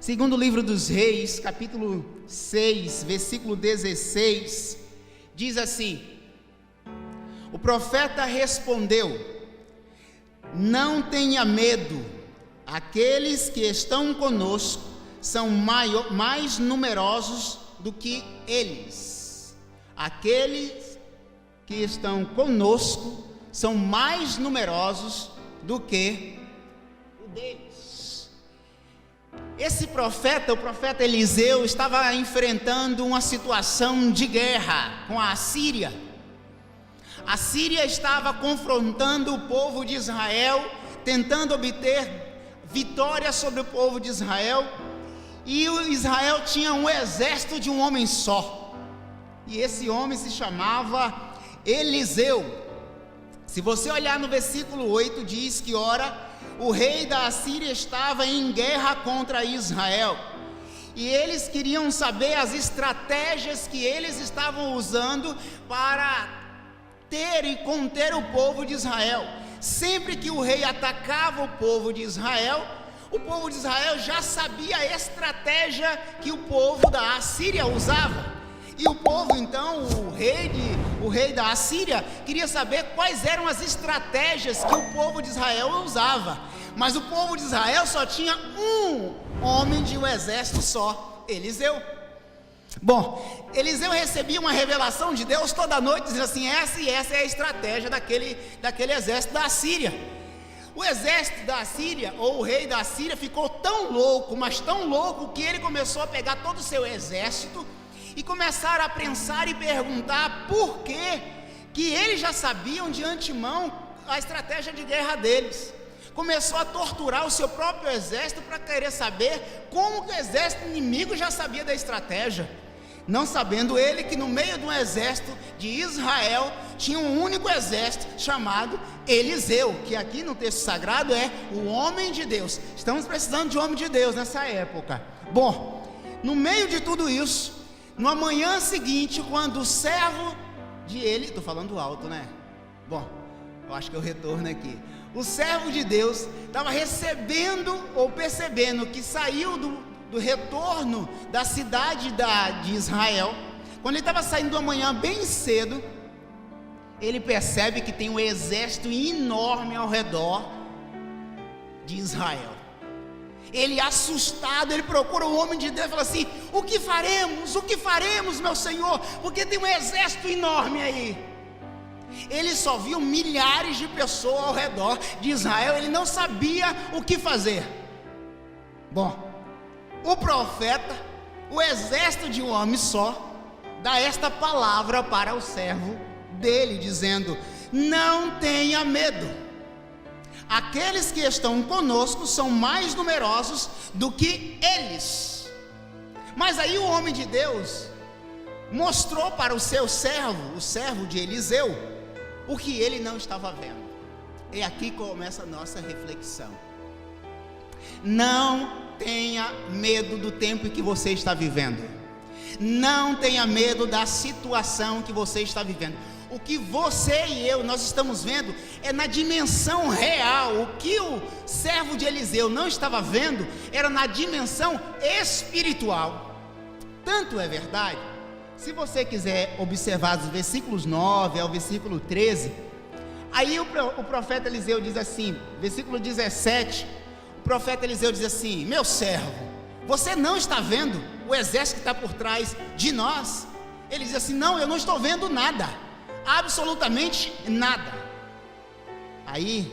Segundo livro dos Reis, capítulo 6, versículo 16, diz assim: o profeta respondeu: não tenha medo, aqueles que estão conosco são mais numerosos do que eles. Aqueles que estão conosco são mais numerosos do que o deles. Esse profeta, o profeta Eliseu, estava enfrentando uma situação de guerra com a Assíria. A Síria estava confrontando o povo de Israel, tentando obter vitória sobre o povo de Israel, e o Israel tinha um exército de um homem só, e esse homem se chamava Eliseu. Se você olhar no versículo 8, diz que ora, o rei da Assíria estava em guerra contra Israel, e eles queriam saber as estratégias que eles estavam usando para ter e conter o povo de Israel. Sempre que o rei atacava o povo de Israel já sabia a estratégia que o povo da Assíria usava. E o povo, então, o rei da Assíria queria saber quais eram as estratégias que o povo de Israel usava. Mas o povo de Israel só tinha um homem de um exército só, Eliseu. Bom, Eliseu recebia uma revelação de Deus toda noite, dizendo assim: essa é a estratégia daquele exército da Assíria. O exército da Assíria, ou o rei da Assíria, ficou tão louco, mas tão louco, que ele começou a pegar todo o seu exército e começar a pensar e perguntar por que eles já sabiam de antemão a estratégia de guerra deles. Começou a torturar o seu próprio exército para querer saber como que o exército inimigo já sabia da estratégia, não sabendo ele que no meio de um exército de Israel tinha um único exército chamado Eliseu, que aqui no texto sagrado é o homem de Deus. Estamos precisando de homem de Deus nessa época. Bom, no meio de tudo isso, na manhã seguinte, quando o servo de ele, estou falando alto, né? Bom, eu acho que eu retorno aqui. O servo de Deus estava recebendo ou percebendo que saiu do retorno da cidade de Israel. Quando ele estava saindo da manhã bem cedo, ele percebe que tem um exército enorme ao redor de Israel. Ele, assustado, ele procura o homem de Deus e fala assim: o que faremos, meu senhor? Porque tem um exército enorme aí. Ele só viu milhares de pessoas ao redor de Israel, ele não sabia o que fazer. Bom, o profeta, o exército de um homem só, dá esta palavra para o servo dele, dizendo: não tenha medo, aqueles que estão conosco são mais numerosos do que eles. Mas aí o homem de Deus mostrou para o seu servo, o servo de Eliseu, o que ele não estava vendo. E aqui começa a nossa reflexão. Não tenha medo do tempo em que você está vivendo. Não tenha medo da situação que você está vivendo. O que você e eu, nós estamos vendo é na dimensão real. O que o servo de Eliseu não estava vendo era na dimensão espiritual. Tanto é verdade, se você quiser observar dos versículos 9 ao versículo 13, aí o profeta Eliseu diz assim, versículo 17, o profeta Eliseu diz assim: meu servo, você não está vendo o exército que está por trás de nós? Ele diz assim: não, eu não estou vendo nada, absolutamente nada. Aí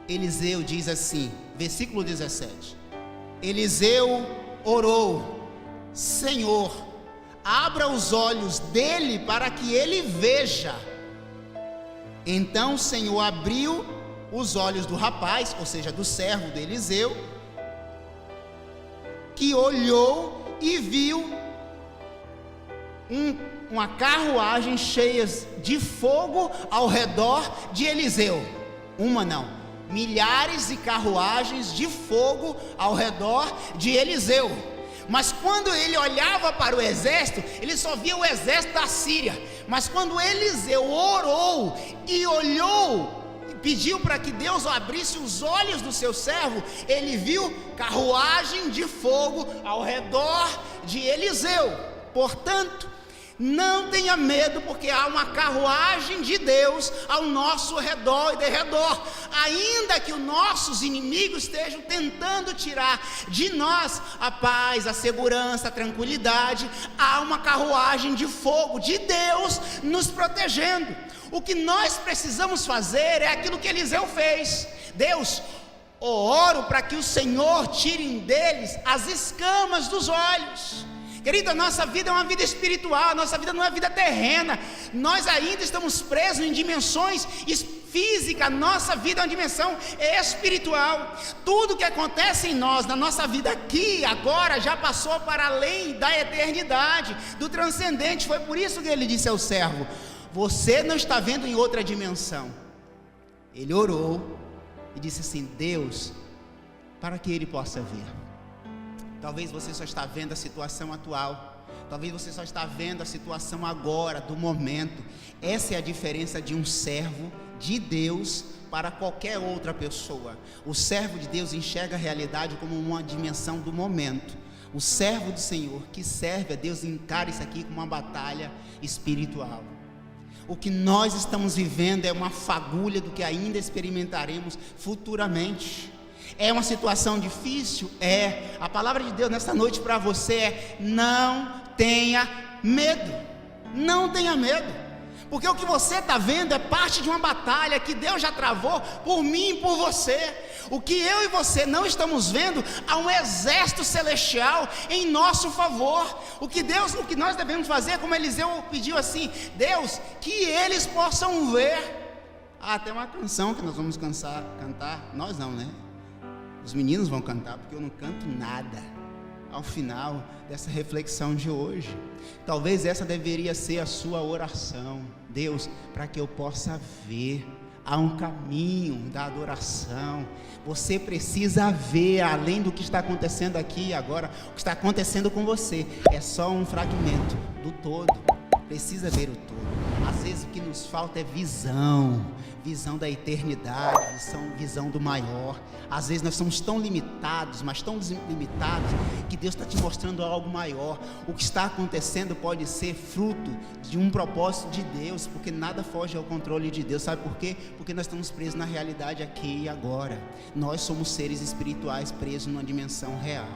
Eliseu diz assim, versículo 17, Eliseu orou: Senhor, abra os olhos dele para que ele veja. Então o Senhor abriu os olhos do rapaz, ou seja, do servo de Eliseu, que olhou e viu uma carruagem cheia de fogo ao redor de Eliseu. Uma não, milhares de carruagens de fogo ao redor de Eliseu. Mas quando ele olhava para o exército, ele só via o exército da Síria. Mas quando Eliseu orou e olhou pediu para que Deus abrisse os olhos do seu servo, ele viu carruagem de fogo ao redor de Eliseu. Portanto, não tenha medo, porque há uma carruagem de Deus ao nosso redor e derredor. Ainda que os nossos inimigos estejam tentando tirar de nós a paz, a segurança, a tranquilidade, há uma carruagem de fogo de Deus nos protegendo. O que nós precisamos fazer é aquilo que Eliseu fez. Deus, oro para que o Senhor tire deles as escamas dos olhos. Querido, a nossa vida é uma vida espiritual, a nossa vida não é vida terrena. Nós ainda estamos presos em dimensões físicas, a nossa vida é uma dimensão espiritual. Tudo que acontece em nós, na nossa vida aqui, agora, já passou para além da eternidade, do transcendente. Foi por isso que ele disse ao servo: você não está vendo em outra dimensão. Ele orou e disse assim: Deus, para que ele possa ver. Talvez você só está vendo a situação atual, talvez você só está vendo a situação agora, do momento. Essa é a diferença de um servo de Deus para qualquer outra pessoa. O servo de Deus enxerga a realidade como uma dimensão do momento. O servo do Senhor, que serve a Deus, encara isso aqui como uma batalha espiritual. O que nós estamos vivendo é uma fagulha do que ainda experimentaremos futuramente. É uma situação difícil? É. A palavra de Deus nessa noite para você é: não tenha medo. Não tenha medo. Porque o que você está vendo é parte de uma batalha que Deus já travou por mim e por você. O que eu e você não estamos vendo, há um exército celestial em nosso favor. O que nós devemos fazer, como Eliseu pediu assim: Deus, que eles possam ver. Tem uma canção que nós vamos cantar. Nós não, né? Os meninos vão cantar, porque eu não canto nada ao final dessa reflexão de hoje. Talvez essa deveria ser a sua oração: Deus, para que eu possa ver. Há um caminho da adoração. Você precisa ver além do que está acontecendo aqui e agora. O que está acontecendo com você é só um fragmento do todo. Precisa ver o todo. Às vezes o que nos falta é visão da eternidade, visão do maior. Às vezes nós somos tão limitados, mas tão limitados, que Deus está te mostrando algo maior. O que está acontecendo pode ser fruto de um propósito de Deus, porque nada foge ao controle de Deus. Sabe por quê? Porque nós estamos presos na realidade aqui e agora. Nós somos seres espirituais presos numa dimensão real.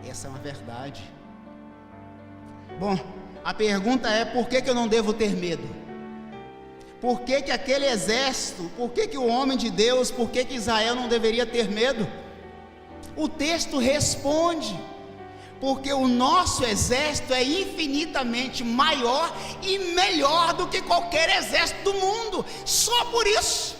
Essa é uma verdade. Bom, a pergunta é: por que eu não devo ter medo? Por que aquele exército, por que o homem de Deus, por que Israel não deveria ter medo? O texto responde: porque o nosso exército é infinitamente maior e melhor do que qualquer exército do mundo. Só por isso.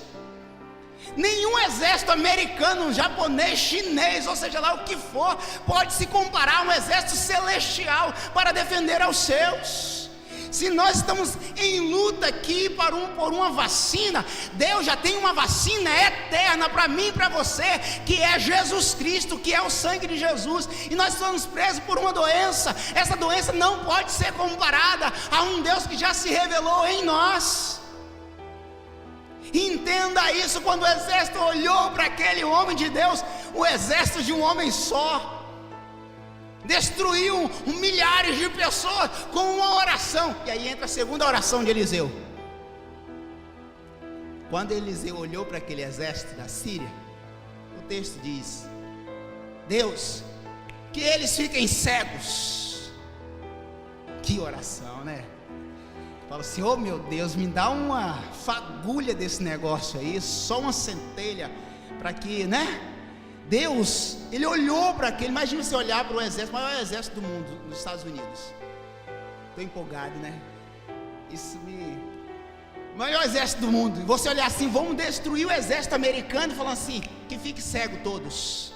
Nenhum exército americano, japonês, chinês, ou seja lá o que for, pode se comparar a um exército celestial para defender aos seus. Se nós estamos em luta aqui por uma vacina, Deus já tem uma vacina eterna para mim e para você, que é Jesus Cristo, que é o sangue de Jesus. E nós estamos presos por uma doença. Essa doença não pode ser comparada a um Deus que já se revelou em nós. Entenda isso. Quando o exército olhou para aquele homem de Deus, o exército de um homem só destruiu milhares de pessoas com uma oração. E aí entra a segunda oração de Eliseu. Quando Eliseu olhou para aquele exército da Síria, o texto diz: Deus, que eles fiquem cegos. Que oração, né? Fala assim: oh meu Deus, me dá uma fagulha desse negócio aí, só uma centelha, para que, né? Deus, ele olhou para aquele. Imagina você olhar para o exército, o maior exército do mundo, nos Estados Unidos. Estou empolgado, né? O maior exército do mundo. E você olhar assim: vamos destruir o exército americano, e falar assim: que fique cego todos.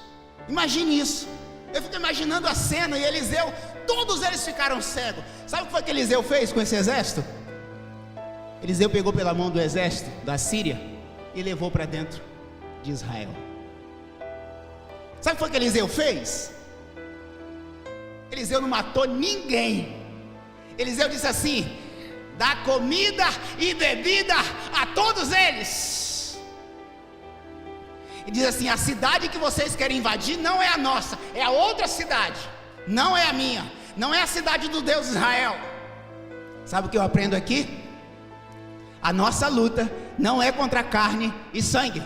Imagine isso. Eu fico imaginando a cena. E Eliseu, todos eles ficaram cegos. Sabe o que foi que Eliseu fez com esse exército? Eliseu pegou pela mão do exército da Síria e levou para dentro de Israel. Sabe o que foi que Eliseu fez? Eliseu não matou ninguém. Eliseu disse assim: dá comida e bebida a todos eles. e diz assim: a cidade que vocês querem invadir não é a nossa, é a outra cidade, não é a minha, não é a cidade do Deus Israel. Sabe o que eu aprendo aqui? A nossa luta não é contra carne e sangue.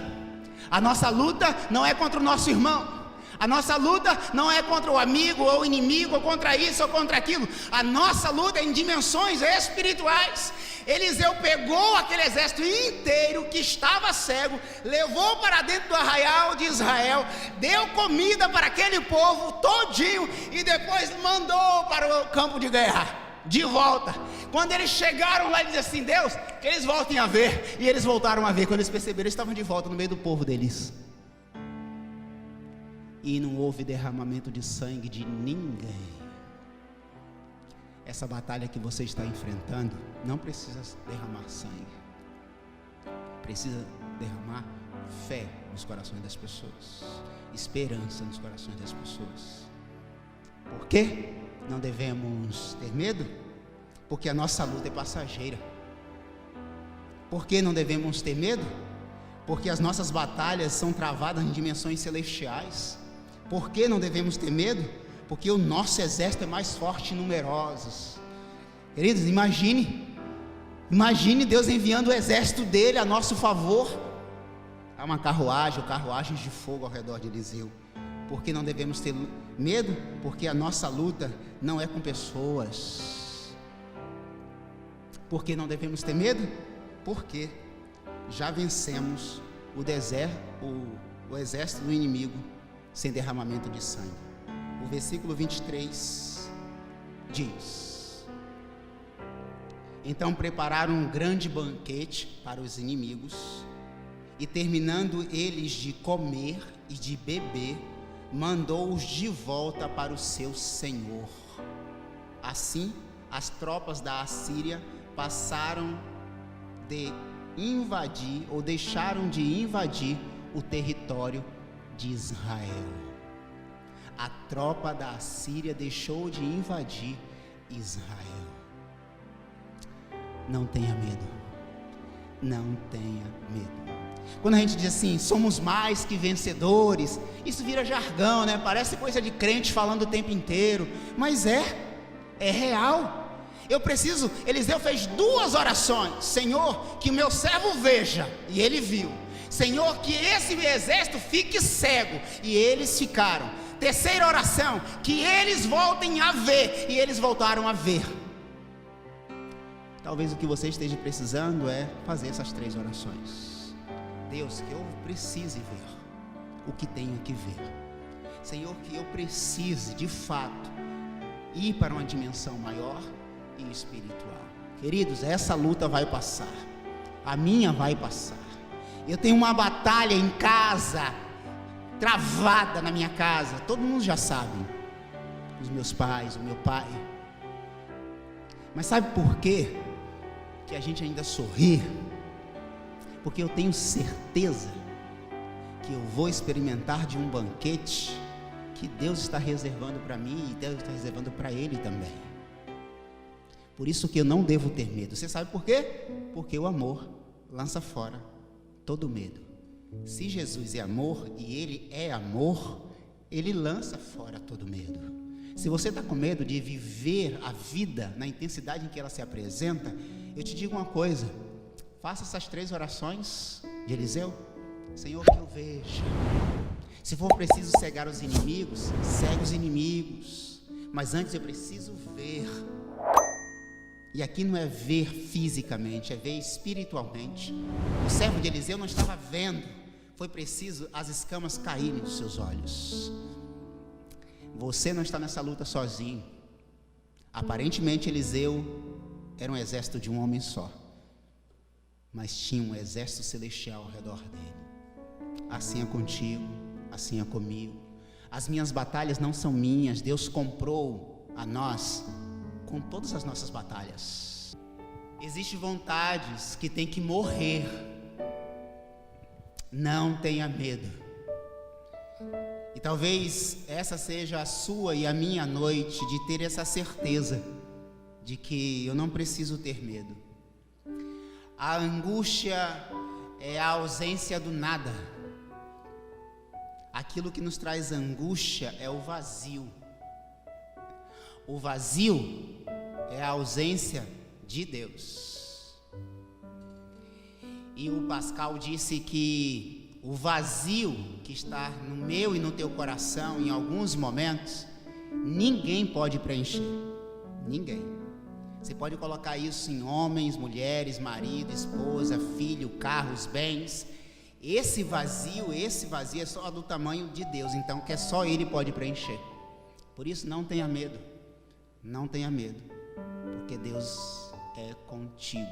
A nossa luta não é contra o nosso irmão. A nossa luta não é contra o amigo ou o inimigo, ou contra isso ou contra aquilo. A nossa luta é em dimensões espirituais. Eliseu pegou aquele exército inteiro que estava cego, levou para dentro do arraial de Israel, deu comida para aquele povo todinho e depois mandou para o campo de guerra, de volta. Quando eles chegaram lá, ele disse assim: Deus, que eles voltem a ver. E eles voltaram a ver. Quando eles perceberam, eles estavam de volta no meio do povo deles. E não houve derramamento de sangue de ninguém. Essa batalha que você está enfrentando não precisa derramar sangue, precisa derramar fé nos corações das pessoas, esperança nos corações das pessoas. Por quê? Não devemos ter medo? Porque a nossa luta é passageira. Por que não devemos ter medo? Porque as nossas batalhas são travadas em dimensões celestiais. Por que não devemos ter medo? Porque o nosso exército é mais forte e numerosos. Queridos, imagine Deus enviando o exército dele a nosso favor. Há uma carruagem ou carruagens de fogo ao redor de Eliseu. Por que não devemos ter medo? Porque a nossa luta não é com pessoas. Por que não devemos ter medo? Porque já vencemos o exército do inimigo sem derramamento de sangue. O versículo 23 diz: então prepararam um grande banquete para os inimigos, e terminando eles de comer e de beber, mandou-os de volta para o seu senhor. Assim, as tropas da Assíria passaram de invadir, ou deixaram de invadir o território de Israel. A tropa da Assíria deixou de invadir Israel. Não tenha medo. Não tenha medo. Quando a gente diz assim, somos mais que vencedores, isso vira jargão, né? Parece coisa de crente falando o tempo inteiro, mas é real. Eliseu fez 2 orações: Senhor, que o meu servo veja, e ele viu. Senhor, que esse exército fique cego, e eles ficaram. Terceira oração: que eles voltem a ver, e eles voltaram a ver. Talvez o que você esteja precisando é fazer essas 3 orações. Deus, que eu precise ver o que tenho que ver. Senhor, que eu precise de fato ir para uma dimensão maior e espiritual. Queridos, essa luta vai passar, a minha vai passar. Eu tenho uma batalha em casa, travada na minha casa, todo mundo já sabe, os meus pais, o meu pai. Mas sabe por quê que a gente ainda sorri? Porque eu tenho certeza que eu vou experimentar de um banquete que Deus está reservando para mim, e Deus está reservando para ele também. Por isso que eu não devo ter medo. Você sabe por quê? Porque o amor lança fora todo medo. Se Jesus é amor e ele é amor, ele lança fora todo medo. Se você está com medo de viver a vida na intensidade em que ela se apresenta, eu te digo uma coisa: faça essas 3 orações de Eliseu. Senhor, que eu veja. Se for preciso cegar os inimigos, cegue os inimigos, mas antes eu preciso ver. E aqui não é ver fisicamente, é ver espiritualmente. O servo de Eliseu não estava vendo, foi preciso as escamas caírem dos seus olhos. Você não está nessa luta sozinho. Aparentemente Eliseu era um exército de um homem só, mas tinha um exército celestial ao redor dele. Assim é contigo, assim é comigo. As minhas batalhas não são minhas, Deus comprou a nós com todas as nossas batalhas. Existem vontades que tem que morrer. Não tenha medo. E talvez essa seja a sua e a minha noite, de ter essa certeza de que eu não preciso ter medo. A angústia é a ausência do nada. aquilo que nos traz angústia é o vazio. O vazio é a ausência de Deus. E o Pascal disse que o vazio que está no meu e no teu coração, em alguns momentos, ninguém pode preencher. Ninguém. Você pode colocar isso em homens, mulheres, marido, esposa, filho, carros, bens. Esse vazio é só do tamanho de Deus, então que é só Ele pode preencher. Por isso não tenha medo, não tenha medo, porque Deus é contigo.